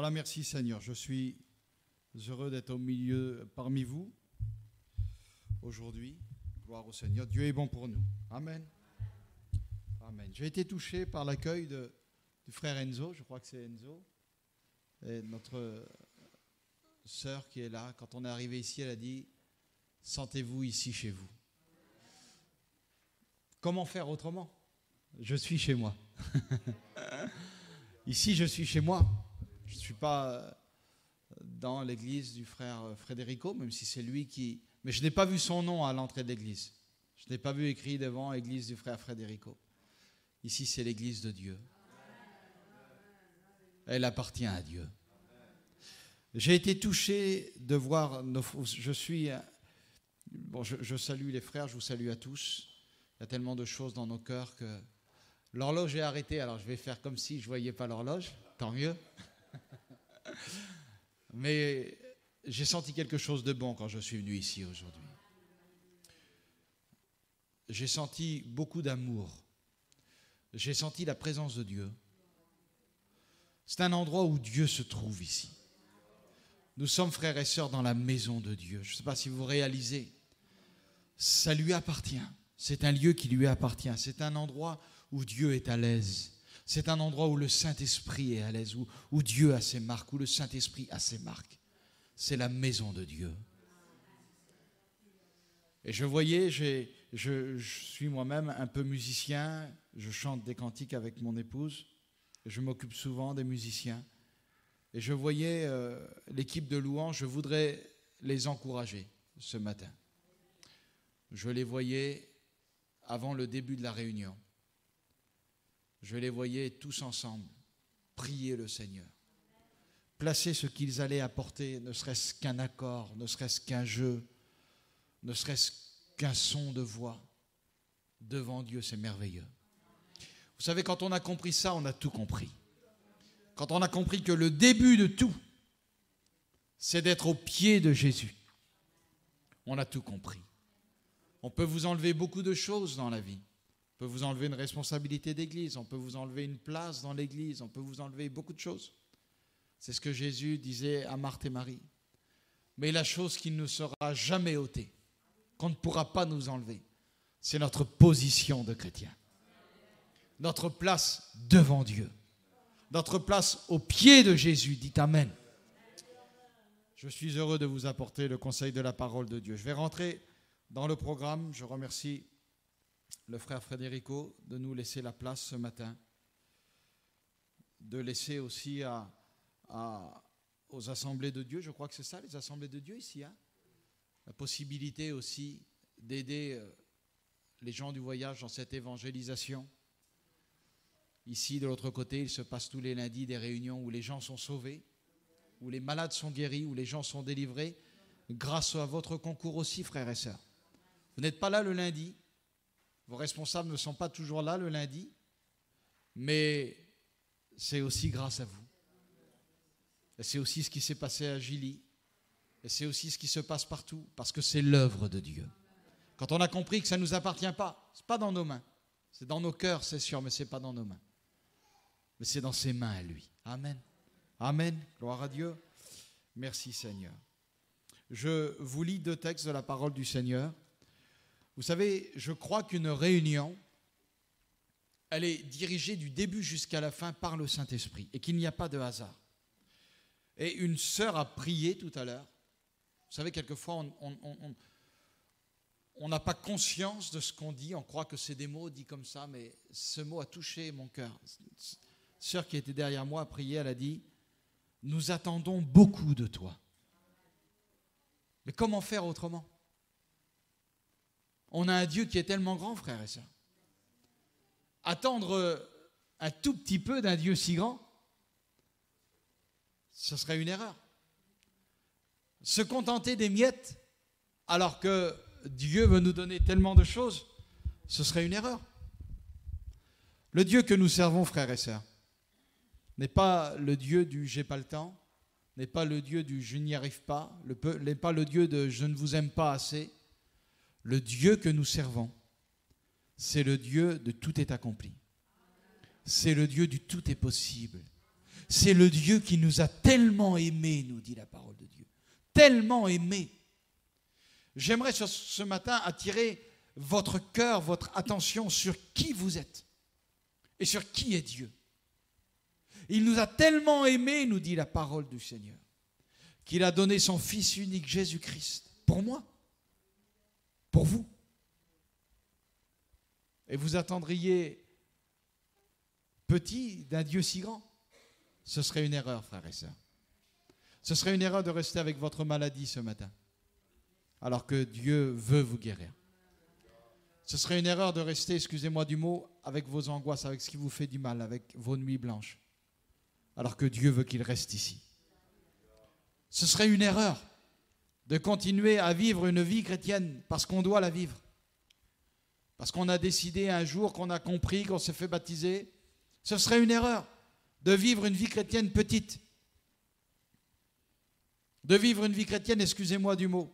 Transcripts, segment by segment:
Voilà, merci Seigneur. Je suis heureux d'être au milieu, parmi vous, aujourd'hui. Gloire au Seigneur. Dieu est bon pour nous. Amen. Amen. J'ai été touché par l'accueil du frère Enzo, je crois que c'est Enzo, et notre sœur qui est là. Quand on est arrivé ici, elle a dit « Sentez-vous ici chez vous ». Comment faire autrement? Je suis chez moi. Ici, je suis chez moi. Je ne suis pas dans l'église du frère Frédérico, même si c'est lui qui... Mais je n'ai pas vu son nom à l'entrée de l'église. Je n'ai pas vu écrit devant l'église du frère Frédérico. Ici, c'est l'église de Dieu. Elle appartient à Dieu. J'ai été touché de voir... Je salue les frères, je vous salue à tous. Il y a tellement de choses dans nos cœurs que... L'horloge est arrêtée, alors je vais faire comme si je ne voyais pas l'horloge, tant mieux. Mais j'ai senti quelque chose de bon quand je suis venu ici aujourd'hui. J'ai senti beaucoup d'amour. J'ai senti la présence de Dieu. C'est un endroit où Dieu se trouve ici. Nous sommes frères et sœurs dans la maison de Dieu. Je ne sais pas si vous réalisez, ça lui appartient. C'est un lieu qui lui appartient. C'est un endroit où Dieu est à l'aise. C'est un endroit où le Saint-Esprit est à l'aise, où Dieu a ses marques, où le Saint-Esprit a ses marques. C'est la maison de Dieu. Et je voyais, je suis moi-même un peu musicien, je chante des cantiques avec mon épouse, je m'occupe souvent des musiciens. Et je voyais l'équipe de louanges, je voudrais les encourager ce matin. Je les voyais avant le début de la réunion. Je les voyais tous ensemble prier le Seigneur, placer ce qu'ils allaient apporter, ne serait-ce qu'un accord, ne serait-ce qu'un jeu, ne serait-ce qu'un son de voix devant Dieu, c'est merveilleux. Vous savez, quand on a compris ça, on a tout compris. Quand on a compris que le début de tout, c'est d'être au pied de Jésus, on a tout compris. On peut vous enlever beaucoup de choses dans la vie. On peut vous enlever une responsabilité d'église, on peut vous enlever une place dans l'église, on peut vous enlever beaucoup de choses. C'est ce que Jésus disait à Marthe et Marie. Mais la chose qui ne sera jamais ôtée, qu'on ne pourra pas nous enlever, c'est notre position de chrétien. Notre place devant Dieu. Notre place au pied de Jésus. Dites Amen. Je suis heureux de vous apporter le conseil de la parole de Dieu. Je vais rentrer dans le programme. Je remercie le frère Frédérico de nous laisser la place ce matin, de laisser aussi aux assemblées de Dieu, je crois que c'est ça, les assemblées de Dieu ici, hein, la possibilité aussi d'aider les gens du voyage dans cette évangélisation. Ici, de l'autre côté, il se passe tous les lundis des réunions où les gens sont sauvés, où les malades sont guéris, où les gens sont délivrés, grâce à votre concours aussi, frères et sœurs. Vous n'êtes pas là le lundi. Vos responsables ne sont pas toujours là le lundi, mais c'est aussi grâce à vous. Et c'est aussi ce qui s'est passé à Gilly. Et c'est aussi ce qui se passe partout, parce que c'est l'œuvre de Dieu. Quand on a compris que ça ne nous appartient pas, ce n'est pas dans nos mains. C'est dans nos cœurs, c'est sûr, mais ce n'est pas dans nos mains. Mais c'est dans ses mains à lui. Amen. Amen. Gloire à Dieu. Merci Seigneur. Je vous lis 2 textes de la parole du Seigneur. Vous savez, je crois qu'une réunion, elle est dirigée du début jusqu'à la fin par le Saint-Esprit et qu'il n'y a pas de hasard. Et une sœur a prié tout à l'heure. Vous savez, quelquefois, on n'a pas conscience de ce qu'on dit. On croit que c'est des mots dits comme ça, mais ce mot a touché mon cœur. Une sœur qui était derrière moi a prié, elle a dit « Nous attendons beaucoup de toi. » Mais comment faire autrement ? On a un Dieu qui est tellement grand, frères et sœurs. Attendre un tout petit peu d'un Dieu si grand, ce serait une erreur. Se contenter des miettes, alors que Dieu veut nous donner tellement de choses, ce serait une erreur. Le Dieu que nous servons, frères et sœurs, n'est pas le Dieu du « j'ai pas le temps », n'est pas le Dieu du « je n'y arrive pas », n'est pas le Dieu de « je ne vous aime pas assez ». Le Dieu que nous servons, c'est le Dieu de tout est accompli. C'est le Dieu du tout est possible. C'est le Dieu qui nous a tellement aimés, nous dit la parole de Dieu. Tellement aimés. J'aimerais ce matin attirer votre cœur, votre attention sur qui vous êtes et sur qui est Dieu. Il nous a tellement aimés, nous dit la parole du Seigneur, qu'il a donné son Fils unique, Jésus-Christ, pour moi, pour vous. Et vous attendriez petit d'un Dieu si grand? Ce serait une erreur, frères et sœurs. Ce serait une erreur de rester avec votre maladie ce matin, alors que Dieu veut vous guérir. Ce serait une erreur de rester, excusez-moi du mot, avec vos angoisses, avec ce qui vous fait du mal, avec vos nuits blanches, alors que Dieu veut qu'il reste ici. Ce serait une erreur de continuer à vivre une vie chrétienne parce qu'on doit la vivre. Parce qu'on a décidé un jour, qu'on a compris, qu'on s'est fait baptiser. Ce serait une erreur de vivre une vie chrétienne petite. De vivre une vie chrétienne, excusez-moi du mot,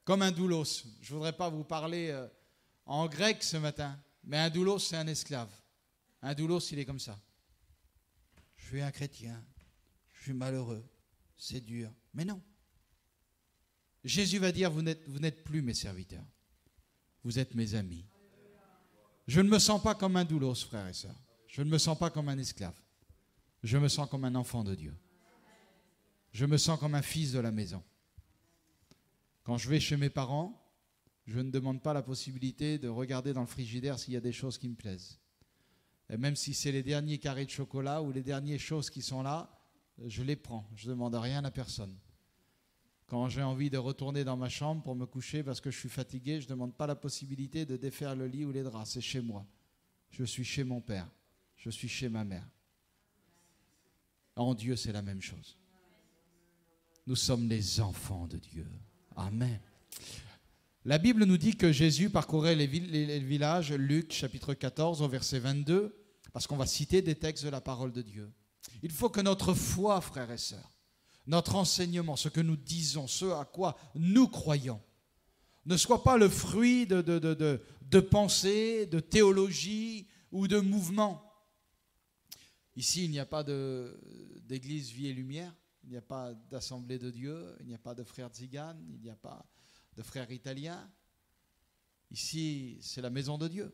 comme un doulos. Je ne voudrais pas vous parler en grec ce matin, mais un doulos, c'est un esclave. Un doulos, il est comme ça. Je suis un chrétien, je suis malheureux, c'est dur. Mais non. Jésus va dire, vous n'êtes plus mes serviteurs, vous êtes mes amis. Je ne me sens pas comme un doulos, frères et sœurs. Je ne me sens pas comme un esclave. Je me sens comme un enfant de Dieu. Je me sens comme un fils de la maison. Quand je vais chez mes parents, je ne demande pas la possibilité de regarder dans le frigidaire s'il y a des choses qui me plaisent. Et même si c'est les derniers carrés de chocolat ou les dernières choses qui sont là, je les prends. Je ne demande rien à personne. Quand j'ai envie de retourner dans ma chambre pour me coucher parce que je suis fatigué, je ne demande pas la possibilité de défaire le lit ou les draps. C'est chez moi. Je suis chez mon père. Je suis chez ma mère. En Dieu, c'est la même chose. Nous sommes les enfants de Dieu. Amen. La Bible nous dit que Jésus parcourait les villages, Luc chapitre 14 au verset 22, parce qu'on va citer des textes de la parole de Dieu. Il faut que notre foi, frères et sœurs, notre enseignement, ce que nous disons, ce à quoi nous croyons, ne soit pas le fruit de pensées, de théologie ou de mouvements. Ici, il n'y a pas d'église Vie et Lumière, il n'y a pas d'assemblée de Dieu, il n'y a pas de frères tziganes, il n'y a pas de frères italiens. Ici, c'est la maison de Dieu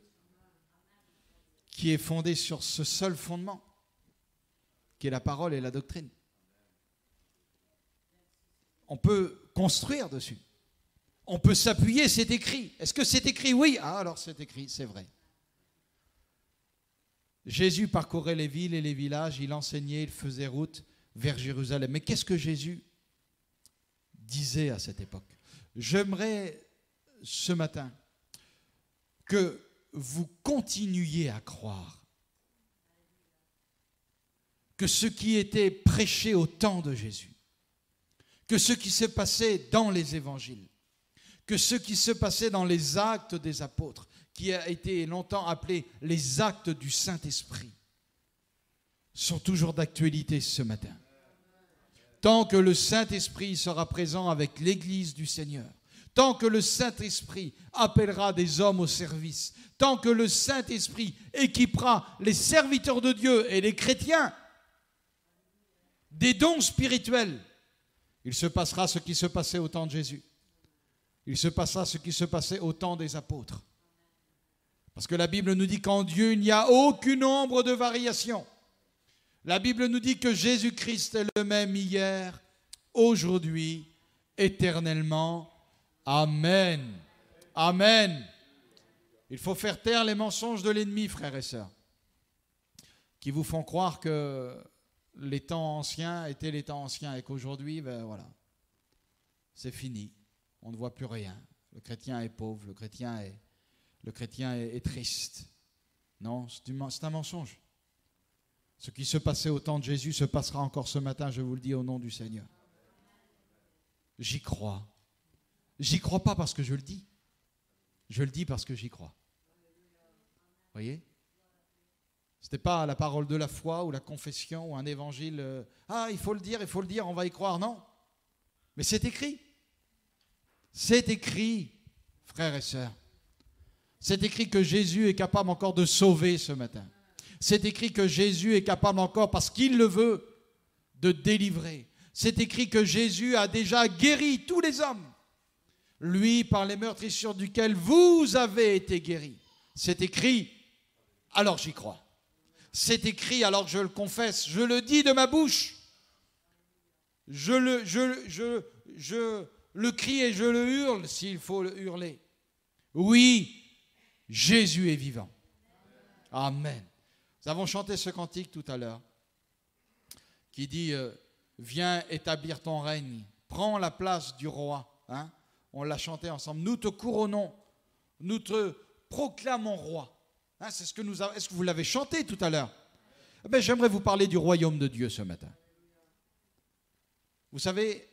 qui est fondée sur ce seul fondement, qui est la parole et la doctrine. On peut construire dessus. On peut s'appuyer, c'est écrit. Est-ce que c'est écrit? Oui. Ah, alors c'est écrit, c'est vrai. Jésus parcourait les villes et les villages, il enseignait, il faisait route vers Jérusalem. Mais qu'est-ce que Jésus disait à cette époque? J'aimerais ce matin que vous continuiez à croire que ce qui était prêché au temps de Jésus, que ce qui se passait dans les évangiles, que ce qui se passait dans les actes des apôtres, qui a été longtemps appelé les actes du Saint-Esprit, sont toujours d'actualité ce matin. Tant que le Saint-Esprit sera présent avec l'Église du Seigneur, tant que le Saint-Esprit appellera des hommes au service, tant que le Saint-Esprit équipera les serviteurs de Dieu et les chrétiens des dons spirituels, il se passera ce qui se passait au temps de Jésus. Il se passera ce qui se passait au temps des apôtres. Parce que la Bible nous dit qu'en Dieu, il n'y a aucune ombre de variation. La Bible nous dit que Jésus-Christ est le même hier, aujourd'hui, éternellement. Amen. Amen. Il faut faire taire les mensonges de l'ennemi, frères et sœurs, qui vous font croire que les temps anciens étaient les temps anciens et qu'aujourd'hui, ben voilà, c'est fini. On ne voit plus rien. Le chrétien est pauvre, le chrétien est triste. Non, c'est un mensonge. Ce qui se passait au temps de Jésus se passera encore ce matin, je vous le dis au nom du Seigneur. J'y crois. J'y crois pas parce que je le dis. Je le dis parce que j'y crois. Vous voyez ? Ce n'était pas la parole de la foi ou la confession ou un évangile. Il faut le dire, on va y croire. Non. Mais c'est écrit. C'est écrit, frères et sœurs. C'est écrit que Jésus est capable encore de sauver ce matin. C'est écrit que Jésus est capable encore, parce qu'il le veut, de délivrer. C'est écrit que Jésus a déjà guéri tous les hommes. Lui, par les meurtrissures duquel vous avez été guéris. C'est écrit, alors j'y crois. C'est écrit, alors je le confesse, je le dis de ma bouche. Je le crie et je le hurle s'il faut le hurler. Oui, Jésus est vivant. Amen. Nous avons chanté ce cantique tout à l'heure qui dit viens établir ton règne, prends la place du roi. Hein? On l'a chanté ensemble. Nous te couronnons, nous te proclamons roi. Hein, c'est ce que nous avons. Est-ce que vous l'avez chanté tout à l'heure? J'aimerais vous parler du royaume de Dieu ce matin. Vous savez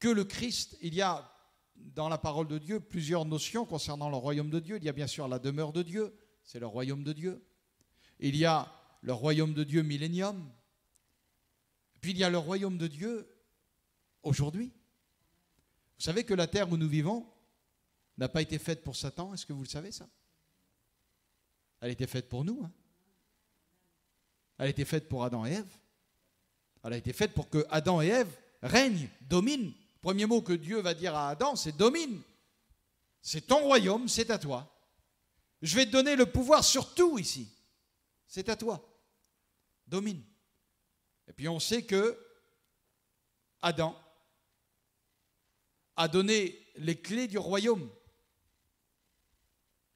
que le Christ, il y a dans la parole de Dieu plusieurs notions concernant le royaume de Dieu. Il y a bien sûr la demeure de Dieu, c'est le royaume de Dieu. Il y a le royaume de Dieu millénium. Puis il y a le royaume de Dieu aujourd'hui. Vous savez que la terre où nous vivons n'a pas été faite pour Satan. Est-ce que vous le savez ça? Elle a été faite pour nous. Hein? Elle a été faite pour Adam et Ève. Elle a été faite pour que Adam et Ève règnent, dominent. Le premier mot que Dieu va dire à Adam, c'est domine. C'est ton royaume, c'est à toi. Je vais te donner le pouvoir sur tout ici. C'est à toi. Domine. Et puis on sait que Adam a donné les clés du royaume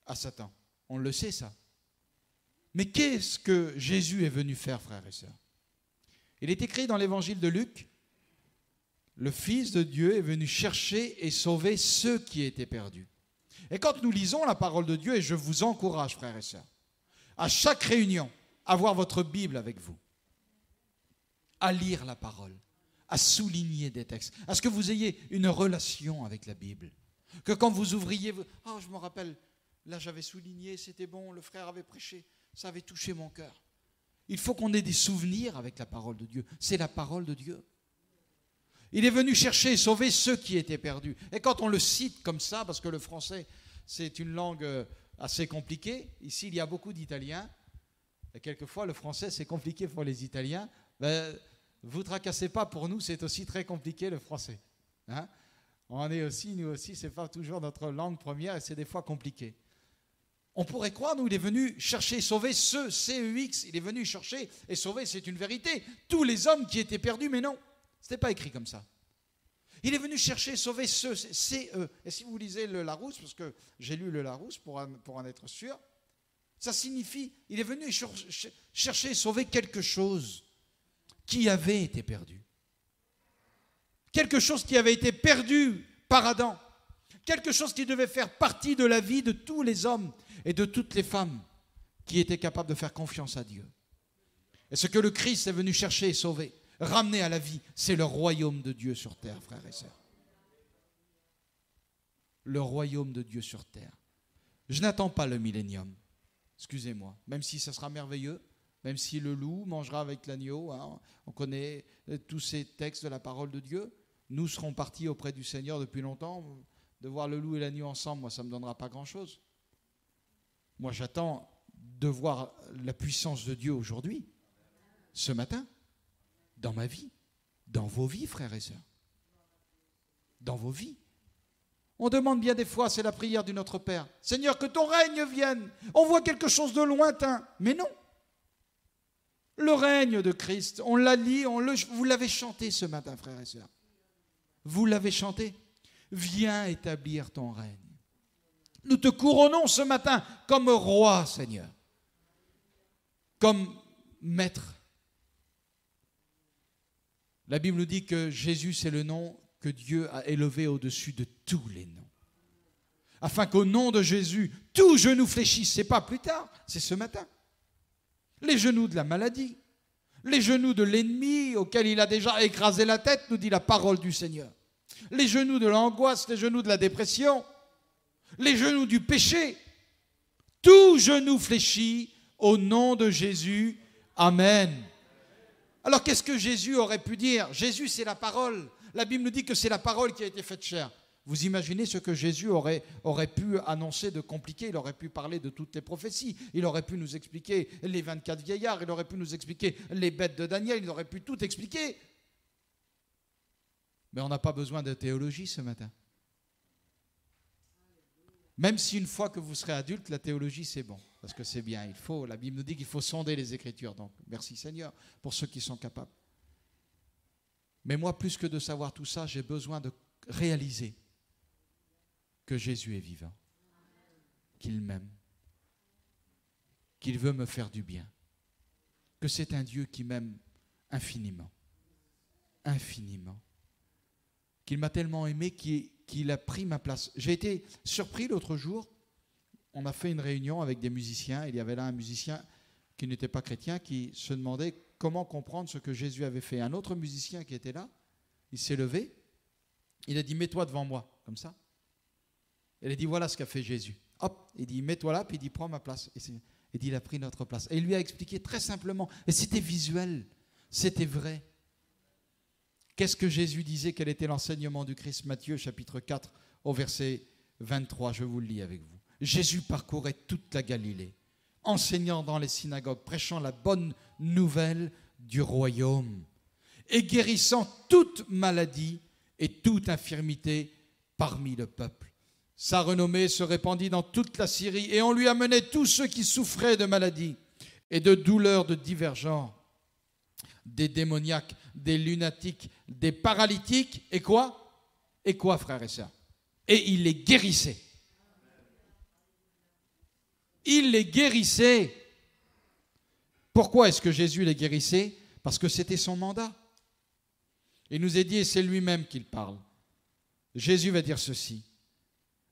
à Satan. On le sait ça. Mais qu'est-ce que Jésus est venu faire, frères et sœurs? Il est écrit dans l'évangile de Luc, le Fils de Dieu est venu chercher et sauver ceux qui étaient perdus. Et quand nous lisons la parole de Dieu, et je vous encourage, frères et sœurs, à chaque réunion, à avoir votre Bible avec vous, à lire la parole, à souligner des textes, à ce que vous ayez une relation avec la Bible. Que quand vous ouvriez, je me rappelle, là j'avais souligné, c'était bon, le frère avait prêché, ça avait touché mon cœur. Il faut qu'on ait des souvenirs avec la parole de Dieu. C'est la parole de Dieu. Il est venu chercher et sauver ceux qui étaient perdus. Et quand on le cite comme ça, parce que le français, c'est une langue assez compliquée, ici il y a beaucoup d'Italiens, et quelquefois le français c'est compliqué pour les Italiens, vous ne tracassez pas, pour nous c'est aussi très compliqué le français. Hein? On est aussi, nous aussi, ce n'est pas toujours notre langue première et c'est des fois compliqué. On pourrait croire, nous, il est venu chercher et sauver ceux, C-E-X, il est venu chercher et sauver, c'est une vérité, tous les hommes qui étaient perdus, mais non, ce n'était pas écrit comme ça. Il est venu chercher et sauver ceux, C-E. Et si vous lisez le Larousse, parce que j'ai lu le Larousse pour en être sûr, ça signifie, il est venu chercher et sauver quelque chose qui avait été perdu. Quelque chose qui avait été perdu par Adam. Quelque chose qui devait faire partie de la vie de tous les hommes et de toutes les femmes qui étaient capables de faire confiance à Dieu. Et ce que le Christ est venu chercher et sauver, ramener à la vie, c'est le royaume de Dieu sur terre, frères et sœurs. Le royaume de Dieu sur terre. Je n'attends pas le millénium, excusez-moi, même si ça sera merveilleux, même si le loup mangera avec l'agneau, hein, on connaît tous ces textes de la parole de Dieu. Nous serons partis auprès du Seigneur depuis longtemps. De voir le loup et l'agneau ensemble, moi, ça ne me donnera pas grand-chose. Moi, j'attends de voir la puissance de Dieu aujourd'hui, ce matin, dans ma vie, dans vos vies, frères et sœurs. Dans vos vies. On demande bien des fois, c'est la prière du Notre Père. Seigneur, que ton règne vienne. On voit quelque chose de lointain, mais non. Le règne de Christ, on l'a dit, vous l'avez chanté ce matin, frères et sœurs. Vous l'avez chanté. Viens établir ton règne. Nous te couronnons ce matin comme roi, Seigneur, comme maître. La Bible nous dit que Jésus, c'est le nom que Dieu a élevé au-dessus de tous les noms. Afin qu'au nom de Jésus, tout genou fléchisse. Ce n'est pas plus tard, c'est ce matin. Les genoux de la maladie, les genoux de l'ennemi auquel il a déjà écrasé la tête, nous dit la parole du Seigneur. Les genoux de l'angoisse, les genoux de la dépression, les genoux du péché, tout genou fléchit au nom de Jésus. Amen. Alors qu'est-ce que Jésus aurait pu dire? Jésus, c'est la parole. La Bible nous dit que c'est la parole qui a été faite chair. Vous imaginez ce que Jésus aurait pu annoncer de compliqué. Il aurait pu parler de toutes les prophéties. Il aurait pu nous expliquer les 24 vieillards. Il aurait pu nous expliquer les bêtes de Daniel. Il aurait pu tout expliquer. Mais on n'a pas besoin de théologie ce matin. Même si une fois que vous serez adulte, la théologie c'est bon. Parce que c'est bien. La Bible nous dit qu'il faut sonder les Écritures. Donc merci Seigneur pour ceux qui sont capables. Mais moi, plus que de savoir tout ça, j'ai besoin de réaliser que Jésus est vivant, qu'il m'aime, qu'il veut me faire du bien, que c'est un Dieu qui m'aime infiniment, infiniment, qu'il m'a tellement aimé qu'il a pris ma place. J'ai été surpris l'autre jour, on a fait une réunion avec des musiciens, il y avait là un musicien qui n'était pas chrétien, qui se demandait comment comprendre ce que Jésus avait fait. Un autre musicien qui était là, il s'est levé, il a dit « Mets-toi devant moi », comme ça. Il a dit, voilà ce qu'a fait Jésus. Hop, il dit, mets-toi là, puis il dit, prends ma place. Il dit, il a pris notre place. Et il lui a expliqué très simplement. Et c'était visuel, c'était vrai. Qu'est-ce que Jésus disait? Quel était l'enseignement du Christ? Matthieu chapitre 4 au verset 23, je vous le lis avec vous. Jésus parcourait toute la Galilée, enseignant dans les synagogues, prêchant la bonne nouvelle du royaume et guérissant toute maladie et toute infirmité parmi le peuple. Sa renommée se répandit dans toute la Syrie et on lui amenait tous ceux qui souffraient de maladies et de douleurs de divers genres, des démoniaques, des lunatiques, des paralytiques, et quoi? Et quoi, frères et sœurs? Et il les guérissait. Il les guérissait. Pourquoi est-ce que Jésus les guérissait? Parce que c'était son mandat. Il nous est dit, et c'est lui-même qu'il parle. Jésus va dire ceci.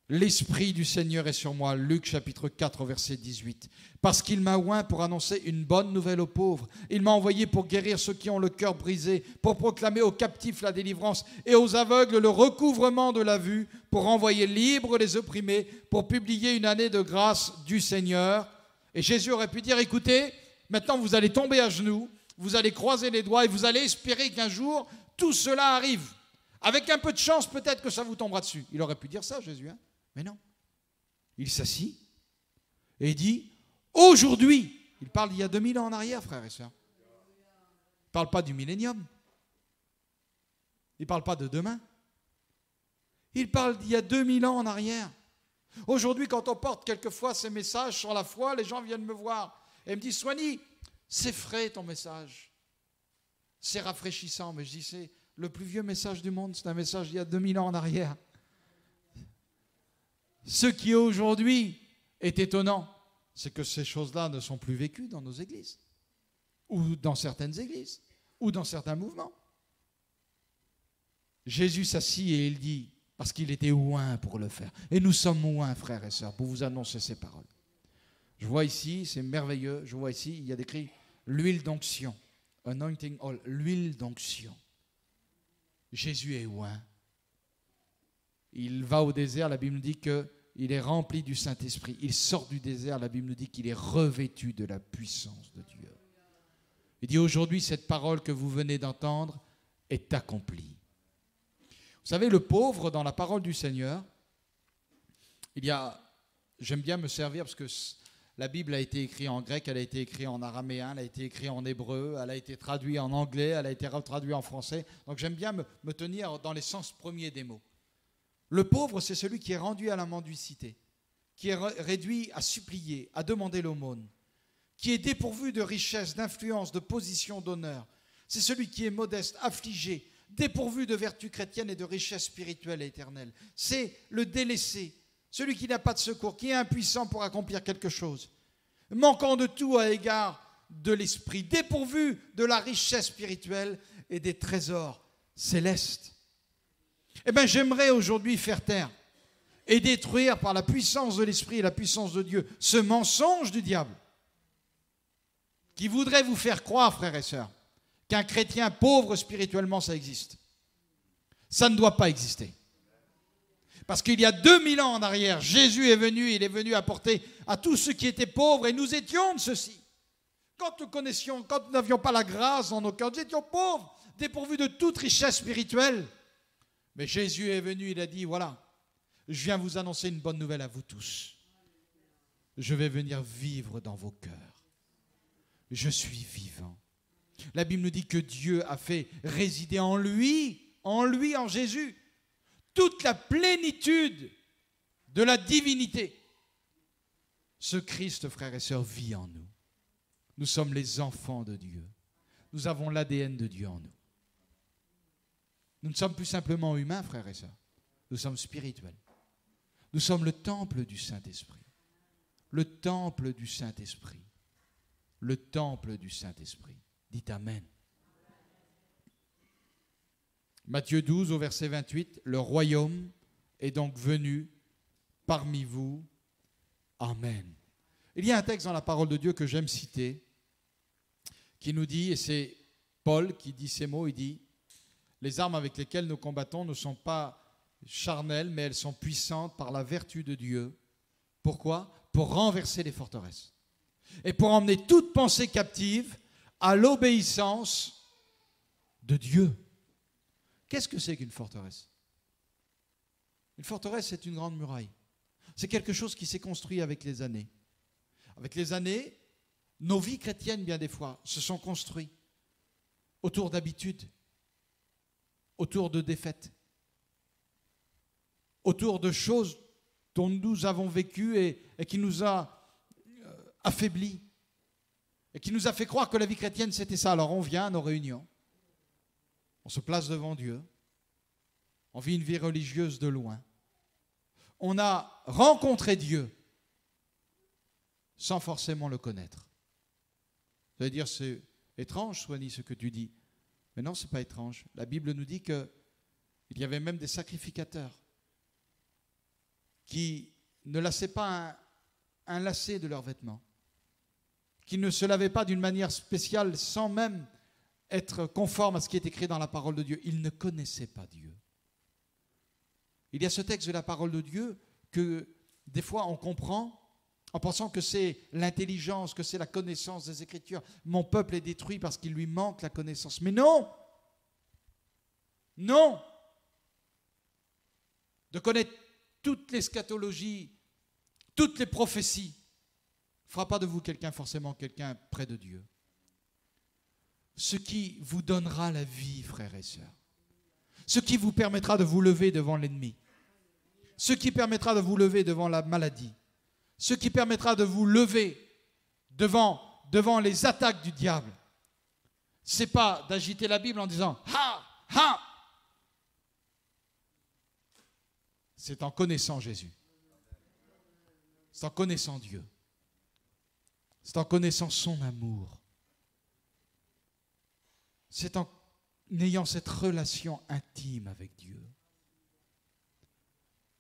L'Esprit du Seigneur est sur moi, Luc chapitre 4, verset 18. Parce qu'il m'a oint pour annoncer une bonne nouvelle aux pauvres. Il m'a envoyé pour guérir ceux qui ont le cœur brisé, pour proclamer aux captifs la délivrance et aux aveugles le recouvrement de la vue, pour renvoyer libres les opprimés, pour publier une année de grâce du Seigneur. Et Jésus aurait pu dire, écoutez, maintenant vous allez tomber à genoux, vous allez croiser les doigts et vous allez espérer qu'un jour tout cela arrive. Avec un peu de chance, peut-être que ça vous tombera dessus. Il aurait pu dire ça, Jésus, hein? Mais non. Il s'assit et il dit, aujourd'hui, il parle d'il y a 2000 ans en arrière, frères et sœurs. Il ne parle pas du millénium. Il ne parle pas de demain. Il parle d'il y a 2000 ans en arrière. Aujourd'hui, quand on porte quelquefois ces messages sur la foi, les gens viennent me voir et me disent, Soigny, c'est frais ton message. C'est rafraîchissant. Mais je dis, c'est le plus vieux message du monde, c'est un message d'il y a 2000 ans en arrière. Ce qui aujourd'hui est étonnant, c'est que ces choses-là ne sont plus vécues dans nos églises, ou dans certaines églises, ou dans certains mouvements. Jésus s'assit et il dit, parce qu'il était oint pour le faire. Et nous sommes oints, frères et sœurs, pour vous annoncer ces paroles. Je vois ici, c'est merveilleux, je vois ici, il y a décrit l'huile d'onction, anointing oil, l'huile d'onction. Jésus est oint. Il va au désert, la Bible nous dit qu'il est rempli du Saint-Esprit. Il sort du désert, la Bible nous dit qu'il est revêtu de la puissance de Dieu. Il dit aujourd'hui, cette parole que vous venez d'entendre est accomplie. Vous savez, le pauvre, dans la parole du Seigneur, j'aime bien me servir parce que la Bible a été écrite en grec, elle a été écrite en araméen, elle a été écrite en hébreu, elle a été traduite en anglais, elle a été traduite en français. Donc j'aime bien me tenir dans les sens premiers des mots. Le pauvre, c'est celui qui est rendu à la mendicité, qui est réduit à supplier, à demander l'aumône, qui est dépourvu de richesse, d'influence, de position, d'honneur. C'est celui qui est modeste, affligé, dépourvu de vertu chrétienne et de richesse spirituelle et éternelle. C'est le délaissé, celui qui n'a pas de secours, qui est impuissant pour accomplir quelque chose, manquant de tout à égard de l'esprit, dépourvu de la richesse spirituelle et des trésors célestes. Eh bien, j'aimerais aujourd'hui faire taire et détruire par la puissance de l'Esprit et la puissance de Dieu ce mensonge du diable qui voudrait vous faire croire, frères et sœurs, qu'un chrétien pauvre spirituellement, ça existe. Ça ne doit pas exister. Parce qu'il y a 2000 ans en arrière, Jésus est venu, il est venu apporter à tous ceux qui étaient pauvres, et nous étions de ceux-ci. Quand nous n'avions pas la grâce dans nos cœurs, nous étions pauvres, dépourvus de toute richesse spirituelle. Mais Jésus est venu, il a dit, voilà, je viens vous annoncer une bonne nouvelle à vous tous. Je vais venir vivre dans vos cœurs. Je suis vivant. La Bible nous dit que Dieu a fait résider en lui, en Jésus, toute la plénitude de la divinité. Ce Christ, frères et sœurs, vit en nous. Nous sommes les enfants de Dieu. Nous avons l'ADN de Dieu en nous. Nous ne sommes plus simplement humains, frères et sœurs. Nous sommes spirituels. Nous sommes le temple du Saint-Esprit. Le temple du Saint-Esprit. Le temple du Saint-Esprit. Dites Amen. Matthieu 12 au verset 28, le royaume est donc venu parmi vous. Amen. Il y a un texte dans la parole de Dieu que j'aime citer, qui nous dit, et c'est Paul qui dit ces mots, il dit, les armes avec lesquelles nous combattons ne sont pas charnelles, mais elles sont puissantes par la vertu de Dieu. Pourquoi ? Pour renverser les forteresses. Et pour emmener toute pensée captive à l'obéissance de Dieu. Qu'est-ce que c'est qu'une forteresse ? Une forteresse, c'est une grande muraille. C'est quelque chose qui s'est construit avec les années. Avec les années, nos vies chrétiennes, bien des fois, se sont construites autour d'habitudes, autour de défaites, autour de choses dont nous avons vécu et qui nous a affaiblis, et qui nous a fait croire que la vie chrétienne, c'était ça. Alors on vient à nos réunions, on se place devant Dieu, on vit une vie religieuse de loin. On a rencontré Dieu sans forcément le connaître. Vous allez dire, c'est étrange, Soigny, ce que tu dis. Mais non, ce n'est pas étrange. La Bible nous dit qu'il y avait même des sacrificateurs qui ne lassaient pas un lacet de leurs vêtements, qui ne se lavaient pas d'une manière spéciale sans même être conformes à ce qui est écrit dans la parole de Dieu. Ils ne connaissaient pas Dieu. Il y a ce texte de la parole de Dieu que des fois on comprend en pensant que c'est l'intelligence, que c'est la connaissance des Écritures. Mon peuple est détruit parce qu'il lui manque la connaissance. Mais non! Non! De connaître toute l'eschatologie, toutes les prophéties, ne fera pas de vous quelqu'un près de Dieu. Ce qui vous donnera la vie, frères et sœurs. Ce qui vous permettra de vous lever devant l'ennemi. Ce qui permettra de vous lever devant la maladie. Ce qui permettra de vous lever devant les attaques du diable. Ce n'est pas d'agiter la Bible en disant « Ha! Ha !» C'est en connaissant Jésus. C'est en connaissant Dieu. C'est en connaissant son amour. C'est en ayant cette relation intime avec Dieu.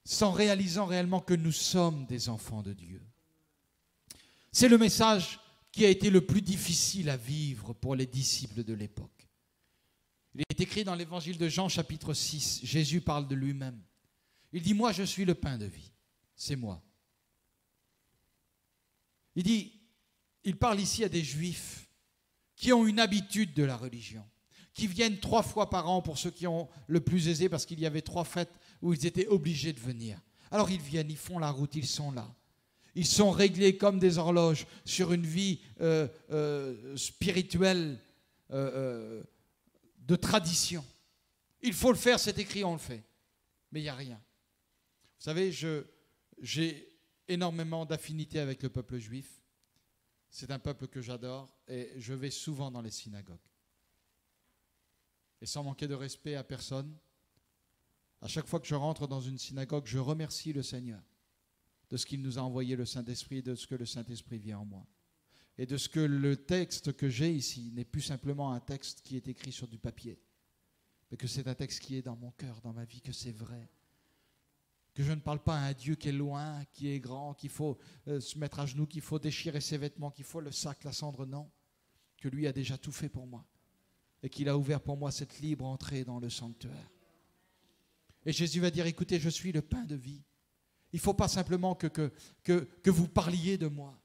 C'est en réalisant réellement que nous sommes des enfants de Dieu. C'est le message qui a été le plus difficile à vivre pour les disciples de l'époque. Il est écrit dans l'évangile de Jean chapitre 6, Jésus parle de lui-même. Il dit, moi je suis le pain de vie, c'est moi. Il parle ici à des juifs qui ont une habitude de la religion, qui viennent 3 fois par an pour ceux qui ont le plus aisé, parce qu'il y avait 3 fêtes où ils étaient obligés de venir. Alors ils viennent, ils font la route, ils sont là. Ils sont réglés comme des horloges sur une vie spirituelle de tradition. Il faut le faire, c'est écrit, on le fait. Mais il n'y a rien. Vous savez, j'ai énormément d'affinité avec le peuple juif. C'est un peuple que j'adore et je vais souvent dans les synagogues. Et sans manquer de respect à personne, à chaque fois que je rentre dans une synagogue, je remercie le Seigneur de ce qu'il nous a envoyé le Saint-Esprit, et de ce que le Saint-Esprit vient en moi. Et de ce que le texte que j'ai ici n'est plus simplement un texte qui est écrit sur du papier, mais que c'est un texte qui est dans mon cœur, dans ma vie, que c'est vrai. Que je ne parle pas à un Dieu qui est loin, qui est grand, qu'il faut se mettre à genoux, qu'il faut déchirer ses vêtements, qu'il faut le sac, la cendre, non. Que lui a déjà tout fait pour moi. Et qu'il a ouvert pour moi cette libre entrée dans le sanctuaire. Et Jésus va dire, écoutez, je suis le pain de vie. Il ne faut pas simplement que vous parliez de moi.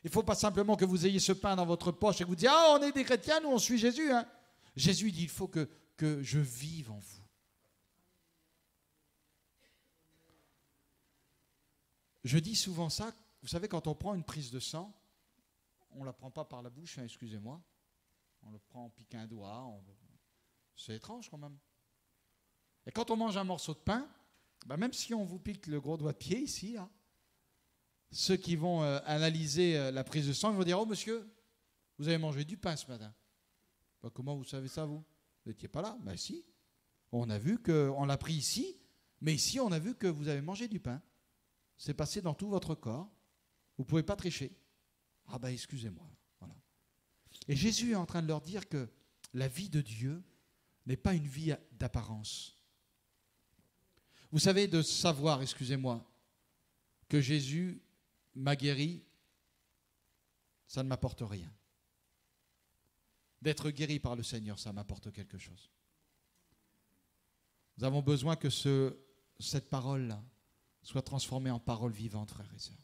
Il ne faut pas simplement que vous ayez ce pain dans votre poche et que vous disiez, ah, on est des chrétiens, nous on suit Jésus. Hein. Jésus dit, il faut que je vive en vous. Je dis souvent ça, vous savez, quand on prend une prise de sang, on ne la prend pas par la bouche, hein, excusez-moi. On le prend, on pique un doigt. C'est étrange quand même. Et quand on mange un morceau de pain, même si on vous pique le gros doigt de pied ici, là, ceux qui vont analyser la prise de sang, ils vont dire « Oh monsieur, vous avez mangé du pain ce matin. » Comment vous savez ça, vous? Vous n'étiez pas là? Ben si. On a vu qu'on l'a pris ici, mais ici on a vu que vous avez mangé du pain. C'est passé dans tout votre corps. Vous ne pouvez pas tricher. Ah ben excusez-moi. Voilà. Et Jésus est en train de leur dire que la vie de Dieu n'est pas une vie d'apparence. Vous savez, de savoir, excusez-moi, que Jésus m'a guéri, ça ne m'apporte rien. D'être guéri par le Seigneur, ça m'apporte quelque chose. Nous avons besoin que cette parole-là soit transformée en parole vivante, frères et sœurs.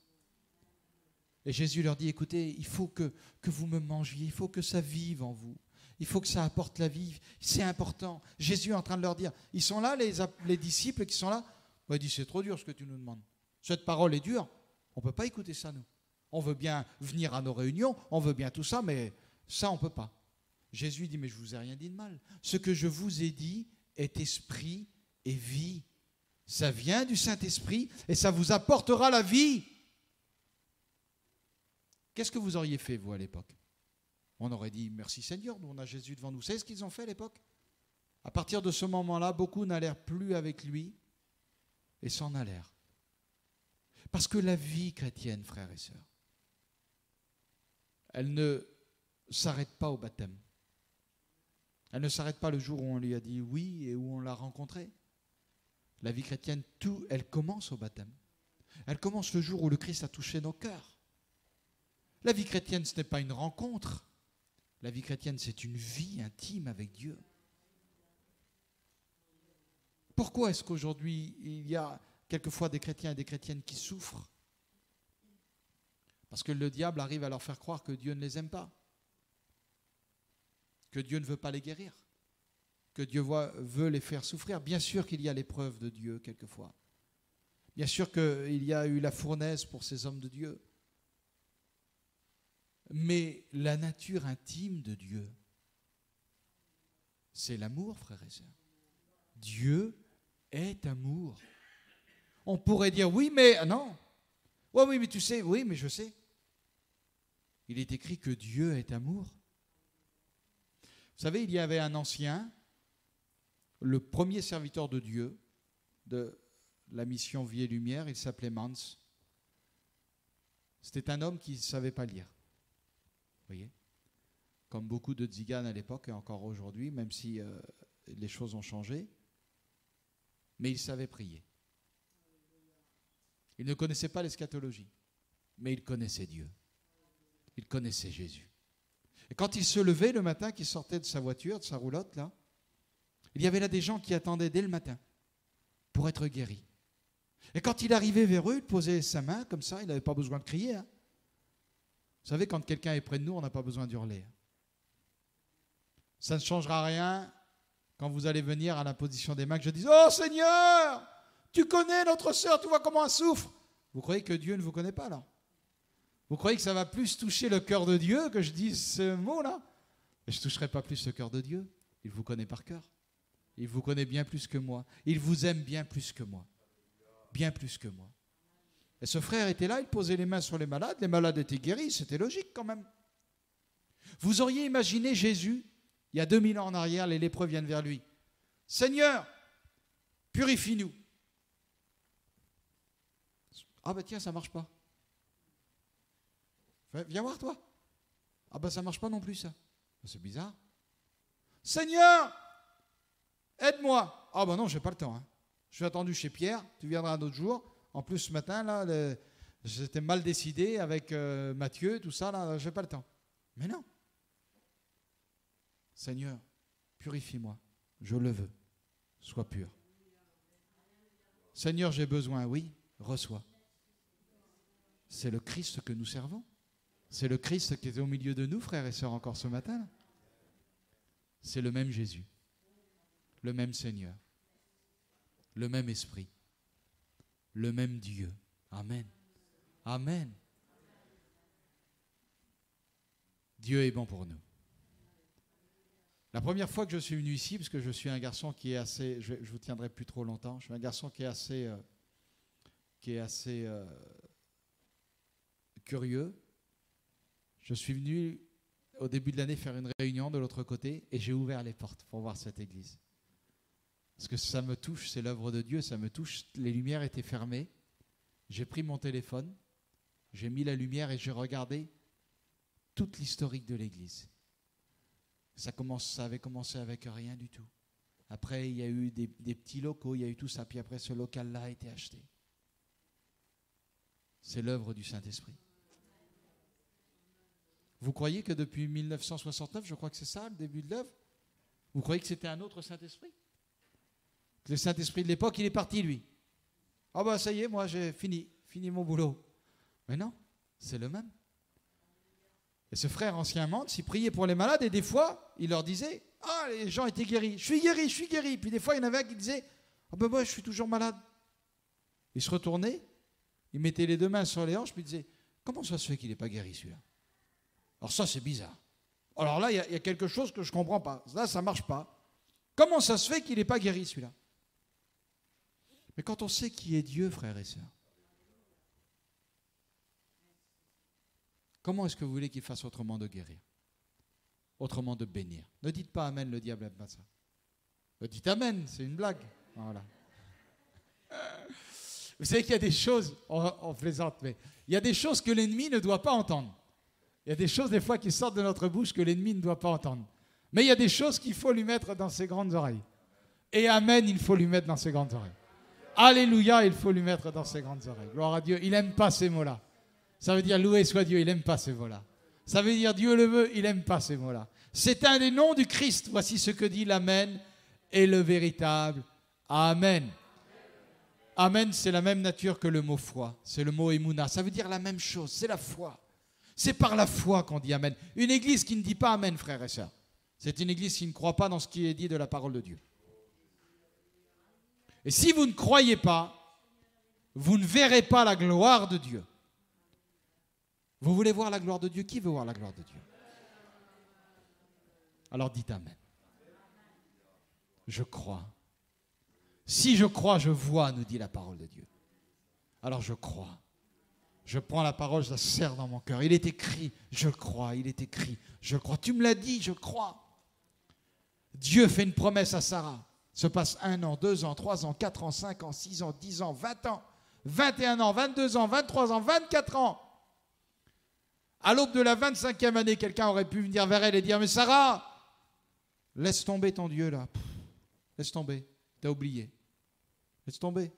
Et Jésus leur dit, écoutez, il faut que vous me mangiez, il faut que ça vive en vous. Il faut que ça apporte la vie, c'est important. Jésus est en train de leur dire, ils sont là, les disciples qui sont là. Il dit, c'est trop dur ce que tu nous demandes. Cette parole est dure, on ne peut pas écouter ça, nous. On veut bien venir à nos réunions, on veut bien tout ça, mais ça, on ne peut pas. Jésus dit, mais je ne vous ai rien dit de mal. Ce que je vous ai dit est esprit et vie. Ça vient du Saint-Esprit et ça vous apportera la vie. Qu'est-ce que vous auriez fait, vous, à l'époque? On aurait dit, merci Seigneur, nous on a Jésus devant nous. Vous savez ce qu'ils ont fait à l'époque? À partir de ce moment-là, beaucoup n'allèrent plus avec lui et s'en allèrent. Parce que la vie chrétienne, frères et sœurs, elle ne s'arrête pas au baptême. Elle ne s'arrête pas le jour où on lui a dit oui et où on l'a rencontré. La vie chrétienne, elle commence au baptême. Elle commence le jour où le Christ a touché nos cœurs. La vie chrétienne, ce n'est pas une rencontre. La vie chrétienne, c'est une vie intime avec Dieu. Pourquoi est-ce qu'aujourd'hui, il y a quelquefois des chrétiens et des chrétiennes qui souffrent? Parce que le diable arrive à leur faire croire que Dieu ne les aime pas, que Dieu ne veut pas les guérir, que Dieu veut les faire souffrir. Bien sûr qu'il y a l'épreuve de Dieu quelquefois. Bien sûr qu'il y a eu la fournaise pour ces hommes de Dieu. Mais la nature intime de Dieu, c'est l'amour, frères et sœurs. Dieu est amour. On pourrait dire oui, mais non. Ouais, oui, mais tu sais, oui, mais je sais. Il est écrit que Dieu est amour. Vous savez, il y avait un ancien, le premier serviteur de Dieu, de la mission Vie et Lumière, il s'appelait Mans. C'était un homme qui ne savait pas lire. Vous voyez? Comme beaucoup de tziganes à l'époque et encore aujourd'hui, même si les choses ont changé. Mais il savait prier. Il ne connaissait pas l'eschatologie, mais il connaissait Dieu. Il connaissait Jésus. Et quand il se levait le matin, qu'il sortait de sa voiture, de sa roulotte, là, il y avait là des gens qui attendaient dès le matin pour être guéris. Et quand il arrivait vers eux, il posait sa main comme ça, il n'avait pas besoin de crier. Hein. Vous savez, quand quelqu'un est près de nous, on n'a pas besoin d'hurler. Ça ne changera rien quand vous allez venir à l'imposition des mains que je dise « Oh Seigneur, tu connais notre sœur, tu vois comment elle souffre !» Vous croyez que Dieu ne vous connaît pas là? Vous croyez que ça va plus toucher le cœur de Dieu que je dise ce mot-là? Je ne toucherai pas plus le cœur de Dieu. Il vous connaît par cœur. Il vous connaît bien plus que moi. Il vous aime bien plus que moi. Bien plus que moi. Et ce frère était là, il posait les mains sur les malades étaient guéris, c'était logique quand même. Vous auriez imaginé Jésus, il y a 2000 ans en arrière, les lépreux viennent vers lui. « Seigneur, purifie-nous. » Ah ben tiens, ça ne marche pas. Viens voir toi. Ah ben ça ne marche pas non plus ça. C'est bizarre. Seigneur, aide-moi. Ah ben non, je n'ai pas le temps. Hein. Je suis attendu chez Pierre, tu viendras un autre jour. En plus ce matin, là, j'étais mal décidé avec Matthieu, tout ça, là, je n'ai pas le temps. Mais non. Seigneur, purifie-moi. Je le veux. Sois pur. Seigneur, j'ai besoin, oui, reçois. C'est le Christ que nous servons. C'est le Christ qui est au milieu de nous, frères et sœurs, encore ce matin. C'est le même Jésus, le même Seigneur, le même Esprit, le même Dieu. Amen. Amen. Dieu est bon pour nous. La première fois que je suis venu ici, parce que je suis un garçon qui est assez, je vous tiendrai plus trop longtemps, je suis un garçon qui est assez curieux. Je suis venu au début de l'année faire une réunion de l'autre côté et j'ai ouvert les portes pour voir cette église. Parce que ça me touche, c'est l'œuvre de Dieu, ça me touche. Les lumières étaient fermées. J'ai pris mon téléphone, j'ai mis la lumière et j'ai regardé toute l'historique de l'église. Ça avait commencé avec rien du tout. Après, il y a eu des petits locaux, il y a eu tout ça. Puis après, ce local-là a été acheté. C'est l'œuvre du Saint-Esprit. Vous croyez que depuis 1969, je crois que c'est ça, le début de l'œuvre, vous croyez que c'était un autre Saint-Esprit? Le Saint-Esprit de l'époque, il est parti, lui. Ah ben ça y est, moi j'ai fini mon boulot. Mais non, c'est le même. Et ce frère ancien membre, il priait pour les malades et des fois, il leur disait, ah, les gens étaient guéris, je suis guéri. Puis des fois, il y en avait un qui disait, ah ben moi je suis toujours malade. Il se retournait, il mettait les deux mains sur les hanches, puis il disait, comment ça se fait qu'il n'est pas guéri celui-là? Alors ça, c'est bizarre. Alors là, il y a quelque chose que je ne comprends pas. Là, ça ne marche pas. Comment ça se fait qu'il n'est pas guéri celui-là? Mais quand on sait qui est Dieu, frères et sœurs, comment est-ce que vous voulez qu'il fasse autrement de guérir? Autrement de bénir? Ne dites pas Amen, le diable n'aime pas ça. Dites Amen, c'est une blague. Voilà. Vous savez qu'il y a des choses, on plaisante, mais il y a des choses que l'ennemi ne doit pas entendre. Il y a des choses des fois qui sortent de notre bouche que l'ennemi ne doit pas entendre. Mais il y a des choses qu'il faut lui mettre dans ses grandes oreilles. Et Amen, il faut lui mettre dans ses grandes oreilles. Alléluia, il faut lui mettre dans ses grandes oreilles. Gloire à Dieu, il n'aime pas ces mots-là. Ça veut dire loué soit Dieu, il n'aime pas ces mots-là. Ça veut dire Dieu le veut, il n'aime pas ces mots-là. C'est un des noms du Christ. Voici ce que dit l'Amen et le véritable Amen. Amen, c'est la même nature que le mot foi. C'est le mot Emouna. Ça veut dire la même chose, c'est la foi. C'est par la foi qu'on dit Amen. Une église qui ne dit pas Amen, frères et sœurs, c'est une église qui ne croit pas dans ce qui est dit de la parole de Dieu. Et si vous ne croyez pas, vous ne verrez pas la gloire de Dieu. Vous voulez voir la gloire de Dieu? Qui veut voir la gloire de Dieu? Alors dites Amen. Je crois. Si je crois, je vois, nous dit la parole de Dieu. Alors je crois. Je prends la parole, je la serre dans mon cœur. Il est écrit, je crois, il est écrit, je crois. Tu me l'as dit, je crois. Dieu fait une promesse à Sarah. Se passe 1 an, 2 ans, 3 ans, 4 ans, 5 ans, 6 ans, 10 ans, 20 ans, 21 ans, 22 ans, 23 ans, 24 ans. À l'aube de la 25e année, quelqu'un aurait pu venir vers elle et dire, mais Sarah, laisse tomber ton Dieu là. Laisse tomber, t'as oublié. Laisse tomber.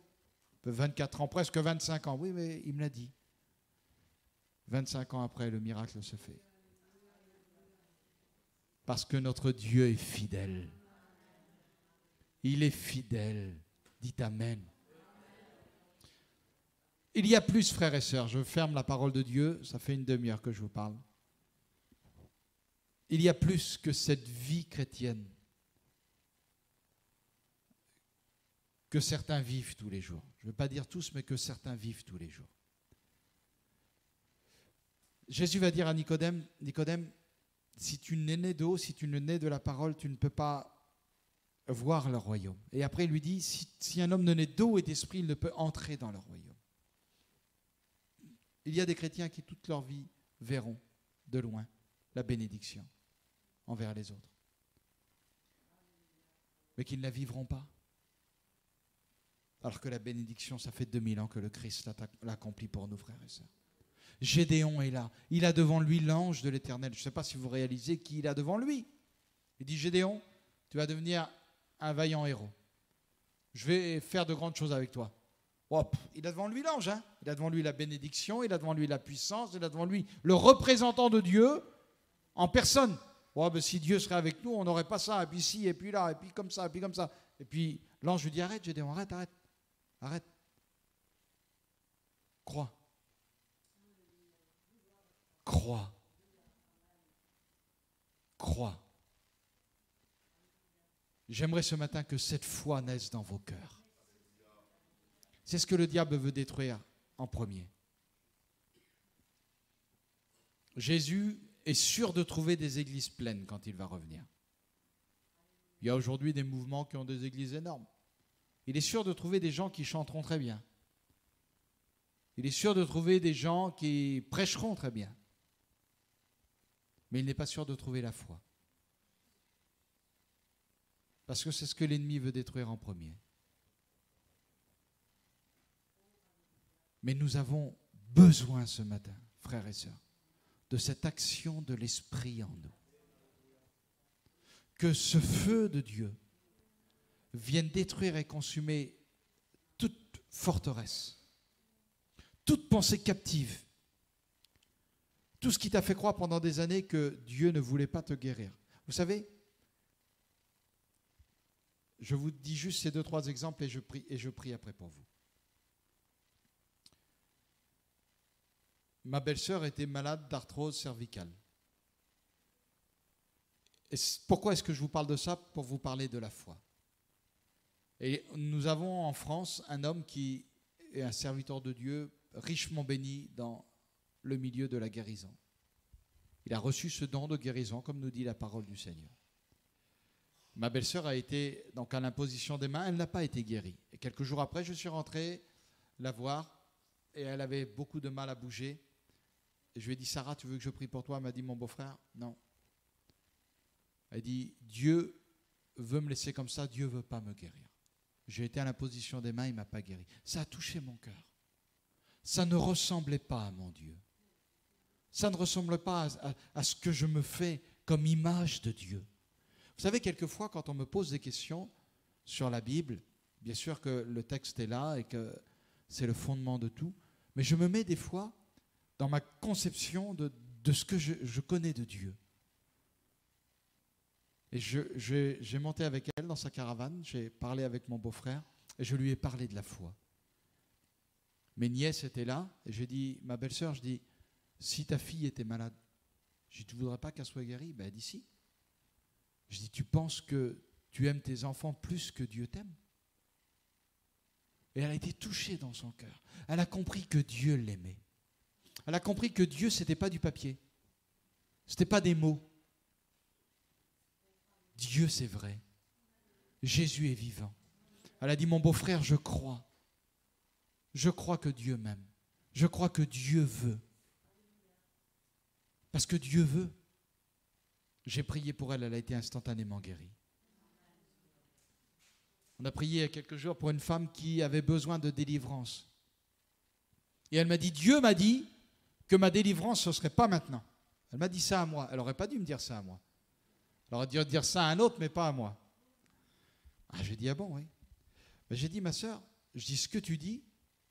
24 ans, presque 25 ans. Oui, mais il me l'a dit. 25 ans après, le miracle se fait. Parce que notre Dieu est fidèle. Il est fidèle. Dites Amen. Il y a plus, frères et sœurs. Je ferme la parole de Dieu. Ça fait une demi-heure que je vous parle. Il y a plus que cette vie chrétienne que certains vivent tous les jours. Je ne veux pas dire tous, mais que certains vivent tous les jours. Jésus va dire à Nicodème, Nicodème, si tu n'es né d'eau, si tu ne nais de la parole, tu ne peux pas voir le royaume. Et après, il lui dit, si un homme ne naît d'eau et d'esprit, il ne peut entrer dans le royaume. Il y a des chrétiens qui, toute leur vie, verront de loin la bénédiction envers les autres, mais qui ne la vivront pas. Alors que la bénédiction, ça fait 2000 ans que le Christ l'a accompli pour nous, frères et sœurs. Gédéon est là. Il a devant lui l'ange de l'Éternel. Je ne sais pas si vous réalisez qui il a devant lui. Il dit, Gédéon, tu vas devenir un vaillant héros. Je vais faire de grandes choses avec toi. Oh, il a devant lui l'ange. Hein, il a devant lui la bénédiction, il a devant lui la puissance, il a devant lui le représentant de Dieu en personne. Oh, ben, si Dieu serait avec nous, on n'aurait pas ça. Et puis ici, et puis là, et puis comme ça, et puis comme ça. Et puis l'ange lui dit, arrête Gédéon, arrête. Crois. J'aimerais ce matin que cette foi naisse dans vos cœurs. C'est ce que le diable veut détruire en premier. Jésus est sûr de trouver des églises pleines quand il va revenir. Il y a aujourd'hui des mouvements qui ont des églises énormes. Il est sûr de trouver des gens qui chanteront très bien. Il est sûr de trouver des gens qui prêcheront très bien. Mais il n'est pas sûr de trouver la foi. Parce que c'est ce que l'ennemi veut détruire en premier. Mais nous avons besoin ce matin, frères et sœurs, de cette action de l'Esprit en nous. Que ce feu de Dieu vienne détruire et consumer toute forteresse, toute pensée captive, tout ce qui t'a fait croire pendant des années que Dieu ne voulait pas te guérir. Vous savez, je vous dis juste ces 2-3 exemples et je prie après pour vous. Ma belle-sœur était malade d'arthrose cervicale. Et pourquoi est-ce que je vous parle de ça? Pour vous parler de la foi. Et nous avons en France un homme qui est un serviteur de Dieu, richement béni dans le milieu de la guérison. Il a reçu ce don de guérison, comme nous dit la parole du Seigneur. Ma belle-sœur a été donc à l'imposition des mains, elle n'a pas été guérie. Et quelques jours après, je suis rentré la voir et elle avait beaucoup de mal à bouger. Et je lui ai dit, Sarah, tu veux que je prie pour toi? Elle m'a dit, mon beau-frère, non. Elle dit, Dieu veut me laisser comme ça, Dieu ne veut pas me guérir. J'ai été à l'imposition des mains, il ne m'a pas guéri. Ça a touché mon cœur. Ça ne ressemblait pas à mon Dieu. Ça ne ressemble pas à ce que je me fais comme image de Dieu. Vous savez, quelquefois, quand on me pose des questions sur la Bible, bien sûr que le texte est là et que c'est le fondement de tout, mais je me mets des fois dans ma conception de ce que je connais de Dieu. Et j'ai monté avec elle dans sa caravane, j'ai parlé avec mon beau-frère et je lui ai parlé de la foi. Mes nièces étaient là et j'ai dit, ma belle-sœur, je dis, si ta fille était malade, je dis, tu ne voudrais pas qu'elle soit guérie? Ben, elle dit si. Je dis, tu penses que tu aimes tes enfants plus que Dieu t'aime? Et elle a été touchée dans son cœur. Elle a compris que Dieu l'aimait. Elle a compris que Dieu, ce n'était pas du papier. Ce n'était pas des mots. Dieu, c'est vrai. Jésus est vivant. Elle a dit, mon beau-frère, je crois. Je crois que Dieu m'aime. Je crois que Dieu veut. Parce que Dieu veut. J'ai prié pour elle, elle a été instantanément guérie. On a prié il y a quelques jours pour une femme qui avait besoin de délivrance. Et elle m'a dit, Dieu m'a dit que ma délivrance, ce ne serait pas maintenant. Elle m'a dit ça à moi. Elle n'aurait pas dû me dire ça à moi. Elle aurait dû dire ça à un autre, mais pas à moi. Ah, j'ai dit, ah bon, oui. Mais j'ai dit, ma sœur, je dis, ce que tu dis,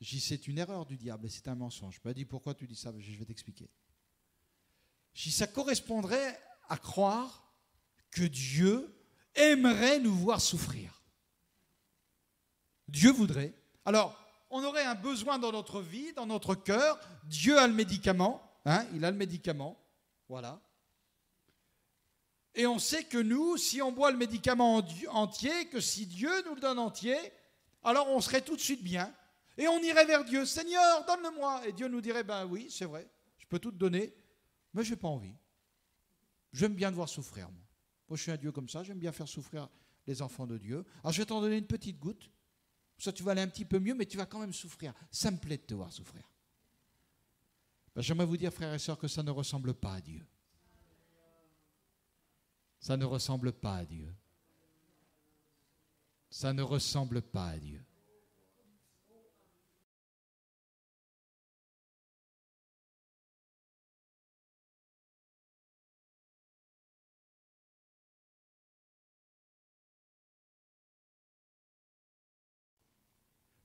c'est une erreur du diable et c'est un mensonge. Elle m'a dit, pourquoi tu dis ça? Je vais t'expliquer. Je dis, ça correspondrait à croire que Dieu aimerait nous voir souffrir. Dieu voudrait. Alors, on aurait un besoin dans notre vie, dans notre cœur. Dieu a le médicament. Il a le médicament. Voilà. Et on sait que nous, si on boit le médicament entier, que si Dieu nous le donne entier, alors on serait tout de suite bien. Et on irait vers Dieu. Seigneur, donne-le-moi. Et Dieu nous dirait, ben oui, c'est vrai, je peux tout te donner, mais je n'ai pas envie. J'aime bien te voir souffrir, moi. Moi, je suis un Dieu comme ça, j'aime bien faire souffrir les enfants de Dieu. Alors, je vais t'en donner une petite goutte. Ça, tu vas aller un petit peu mieux, mais tu vas quand même souffrir. Ça me plaît de te voir souffrir. Ben, j'aimerais vous dire, frères et sœurs, que ça ne ressemble pas à Dieu. Ça ne ressemble pas à Dieu. Ça ne ressemble pas à Dieu.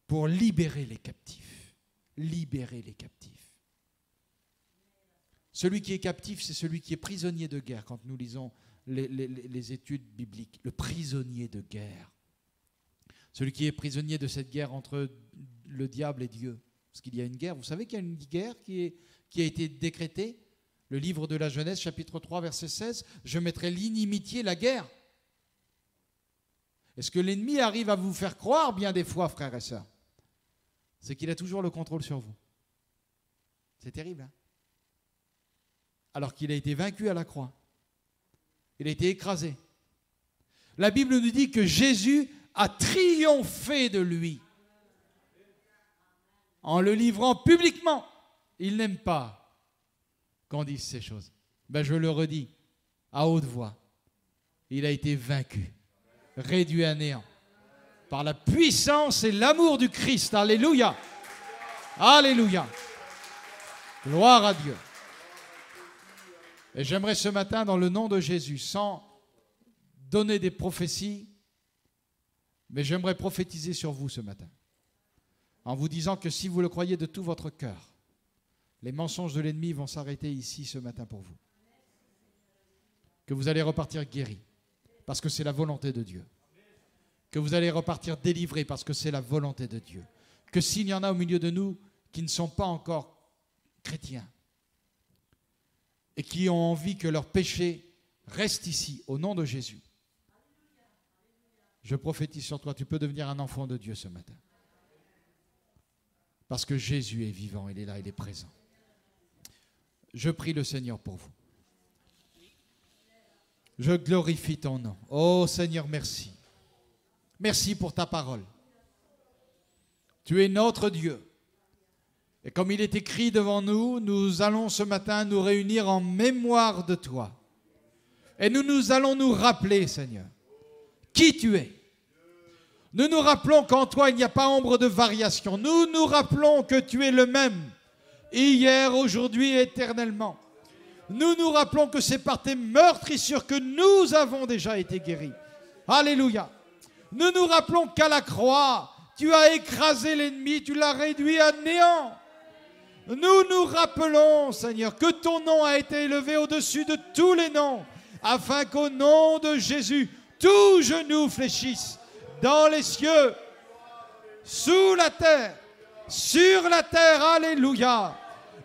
Pour libérer les captifs. Libérer les captifs. Celui qui est captif, c'est celui qui est prisonnier de guerre, quand nous lisons les études bibliques. Le prisonnier de guerre. Celui qui est prisonnier de cette guerre entre le diable et Dieu. Parce qu'il y a une guerre. Vous savez qu'il y a une guerre qui a été décrétée? Le livre de la Genèse, chapitre 3, verset 16. Je mettrai l'inimitié, la guerre. Est-ce que l'ennemi arrive à vous faire croire, bien des fois, frères et sœurs? C'est qu'il a toujours le contrôle sur vous. C'est terrible, hein? alors qu'il a été vaincu à la croix. Il a été écrasé. La Bible nous dit que Jésus a triomphé de lui en le livrant publiquement. Il n'aime pas qu'on dise ces choses. Ben, je le redis à haute voix. Il a été vaincu, réduit à néant par la puissance et l'amour du Christ. Alléluia. Alléluia. Gloire à Dieu. Et j'aimerais ce matin, dans le nom de Jésus, sans donner des prophéties, mais j'aimerais prophétiser sur vous ce matin, en vous disant que si vous le croyez de tout votre cœur, les mensonges de l'ennemi vont s'arrêter ici ce matin pour vous. Que vous allez repartir guéri, parce que c'est la volonté de Dieu. Que vous allez repartir délivré, parce que c'est la volonté de Dieu. Que s'il y en a au milieu de nous qui ne sont pas encore chrétiens, et qui ont envie que leur péché reste ici, au nom de Jésus, je prophétise sur toi, tu peux devenir un enfant de Dieu ce matin. Parce que Jésus est vivant, il est là, il est présent. Je prie le Seigneur pour vous. Je glorifie ton nom. Oh Seigneur, merci. Merci pour ta parole. Tu es notre Dieu. Et comme il est écrit devant nous, nous allons ce matin nous réunir en mémoire de toi. Et nous allons nous rappeler, Seigneur, qui tu es. Nous nous rappelons qu'en toi, il n'y a pas ombre de variation. Nous nous rappelons que tu es le même, hier, aujourd'hui et éternellement. Nous nous rappelons que c'est par tes meurtrissures que nous avons déjà été guéris. Alléluia. Nous nous rappelons qu'à la croix, tu as écrasé l'ennemi, tu l'as réduit à néant. Nous nous rappelons, Seigneur, que ton nom a été élevé au-dessus de tous les noms, afin qu'au nom de Jésus, tout genou fléchisse, dans les cieux, sous la terre, sur la terre, alléluia.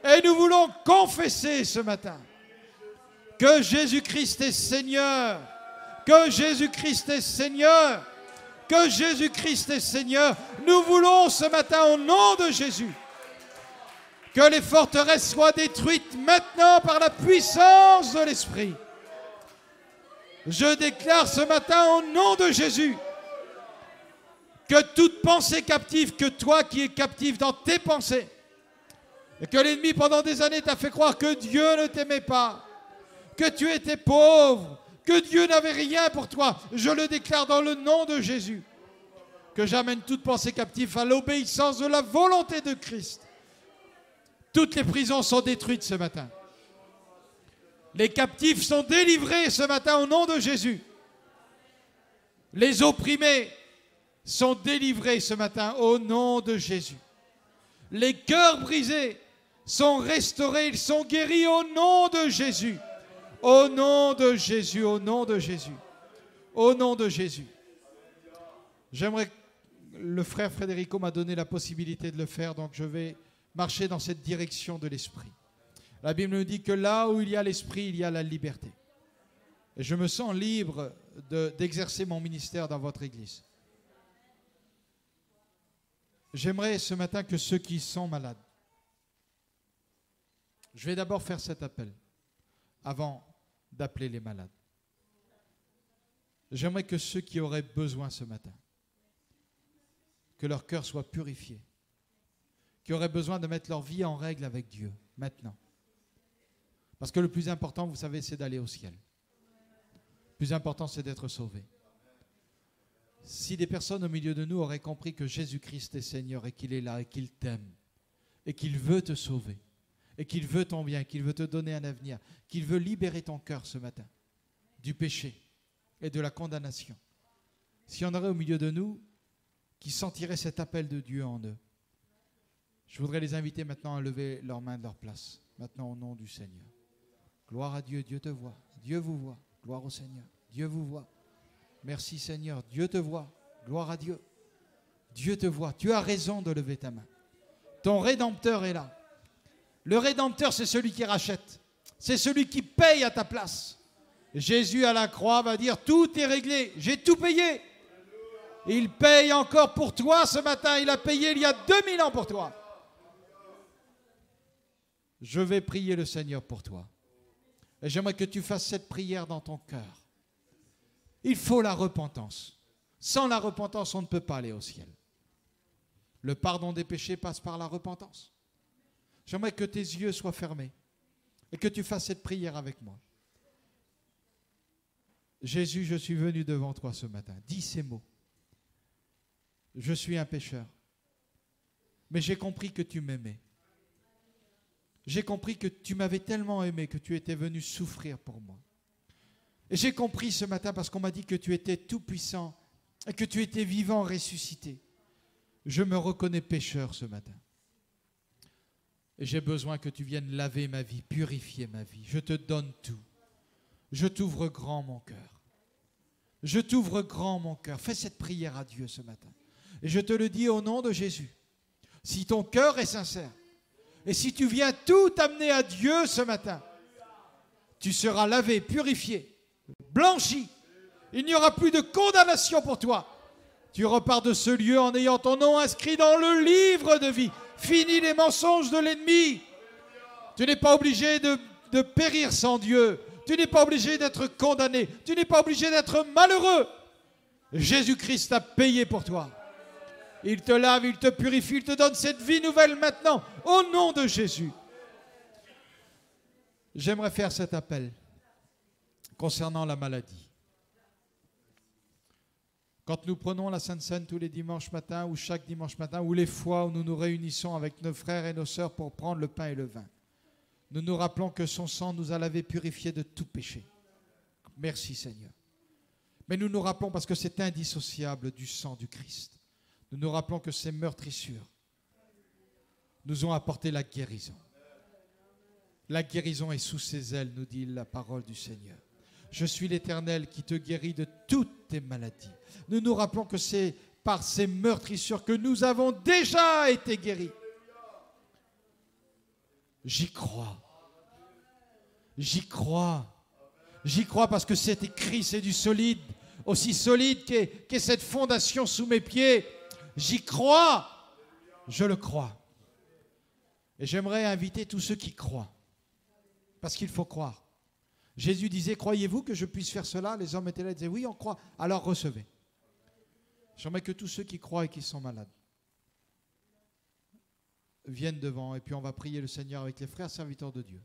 Et nous voulons confesser ce matin que Jésus-Christ est Seigneur, que Jésus-Christ est Seigneur, que Jésus-Christ est Seigneur. Nous voulons ce matin, au nom de Jésus, que les forteresses soient détruites maintenant par la puissance de l'Esprit. Je déclare ce matin, au nom de Jésus, que toute pensée captive, que toi qui es captif dans tes pensées, et que l'ennemi pendant des années t'a fait croire que Dieu ne t'aimait pas, que tu étais pauvre, que Dieu n'avait rien pour toi, je le déclare dans le nom de Jésus, que j'amène toute pensée captive à l'obéissance de la volonté de Christ. Toutes les prisons sont détruites ce matin. Les captifs sont délivrés ce matin au nom de Jésus. Les opprimés sont délivrés ce matin au nom de Jésus. Les cœurs brisés sont restaurés, ils sont guéris au nom de Jésus. Au nom de Jésus, au nom de Jésus, au nom de Jésus. J'aimerais, le frère Frédérico m'a donné la possibilité de le faire, donc je vais marcher dans cette direction de l'esprit. La Bible nous dit que là où il y a l'esprit, il y a la liberté. Et je me sens libre d'exercer mon ministère dans votre église. J'aimerais ce matin que ceux qui sont malades, je vais d'abord faire cet appel avant d'appeler les malades. J'aimerais que ceux qui auraient besoin ce matin, que leur cœur soit purifié, qui auraient besoin de mettre leur vie en règle avec Dieu, maintenant. Parce que le plus important, vous savez, c'est d'aller au ciel. Le plus important, c'est d'être sauvé. Si des personnes au milieu de nous auraient compris que Jésus-Christ est Seigneur et qu'il est là et qu'il t'aime et qu'il veut te sauver et qu'il veut ton bien, qu'il veut te donner un avenir, qu'il veut libérer ton cœur ce matin du péché et de la condamnation. S'il y en aurait au milieu de nous qui sentiraient cet appel de Dieu en eux, je voudrais les inviter maintenant à lever leurs mains de leur place, maintenant au nom du Seigneur. Gloire à Dieu, Dieu te voit, Dieu vous voit, gloire au Seigneur, Dieu vous voit. Merci Seigneur, Dieu te voit, gloire à Dieu. Dieu te voit, tu as raison de lever ta main. Ton Rédempteur est là. Le Rédempteur, c'est celui qui rachète, c'est celui qui paye à ta place. Jésus à la croix va dire, tout est réglé, j'ai tout payé. Il paye encore pour toi ce matin, il a payé il y a 2000 ans pour toi. Je vais prier le Seigneur pour toi. Et j'aimerais que tu fasses cette prière dans ton cœur. Il faut la repentance. Sans la repentance, on ne peut pas aller au ciel. Le pardon des péchés passe par la repentance. J'aimerais que tes yeux soient fermés et que tu fasses cette prière avec moi. Jésus, je suis venu devant toi ce matin. Dis ces mots. Je suis un pécheur, mais j'ai compris que tu m'aimais. J'ai compris que tu m'avais tellement aimé que tu étais venu souffrir pour moi. Et j'ai compris ce matin parce qu'on m'a dit que tu étais tout puissant et que tu étais vivant, ressuscité. Je me reconnais pécheur ce matin. Et j'ai besoin que tu viennes laver ma vie, purifier ma vie. Je te donne tout. Je t'ouvre grand mon cœur. Je t'ouvre grand mon cœur. Fais cette prière à Dieu ce matin. Et je te le dis au nom de Jésus. Si ton cœur est sincère, et si tu viens tout amener à Dieu ce matin, tu seras lavé, purifié, blanchi. Il n'y aura plus de condamnation pour toi. Tu repars de ce lieu en ayant ton nom inscrit dans le livre de vie. Fini les mensonges de l'ennemi. Tu n'es pas obligé de périr sans Dieu. Tu n'es pas obligé d'être condamné. Tu n'es pas obligé d'être malheureux. Jésus-Christ a payé pour toi. Il te lave, il te purifie, il te donne cette vie nouvelle maintenant, au nom de Jésus. J'aimerais faire cet appel concernant la maladie. Quand nous prenons la Sainte Seine tous les dimanches matins, ou chaque dimanche matin, ou les fois où nous nous réunissons avec nos frères et nos sœurs pour prendre le pain et le vin, nous nous rappelons que son sang nous a lavé, purifié de tout péché. Merci Seigneur. Mais nous nous rappelons, parce que c'est indissociable du sang du Christ, nous nous rappelons que ces meurtrissures nous ont apporté la guérison. La guérison est sous ses ailes, nous dit la parole du Seigneur. Je suis l'Éternel qui te guérit de toutes tes maladies. Nous nous rappelons que c'est par ces meurtrissures que nous avons déjà été guéris. J'y crois. J'y crois. J'y crois parce que c'est écrit, c'est du solide, aussi solide qu'est cette fondation sous mes pieds. J'y crois. Je le crois. Et j'aimerais inviter tous ceux qui croient. Parce qu'il faut croire. Jésus disait, croyez-vous que je puisse faire cela? Les hommes étaient là et disaient, oui, on croit. Alors recevez. J'aimerais que tous ceux qui croient et qui sont malades viennent devant et puis on va prier le Seigneur avec les frères serviteurs de Dieu.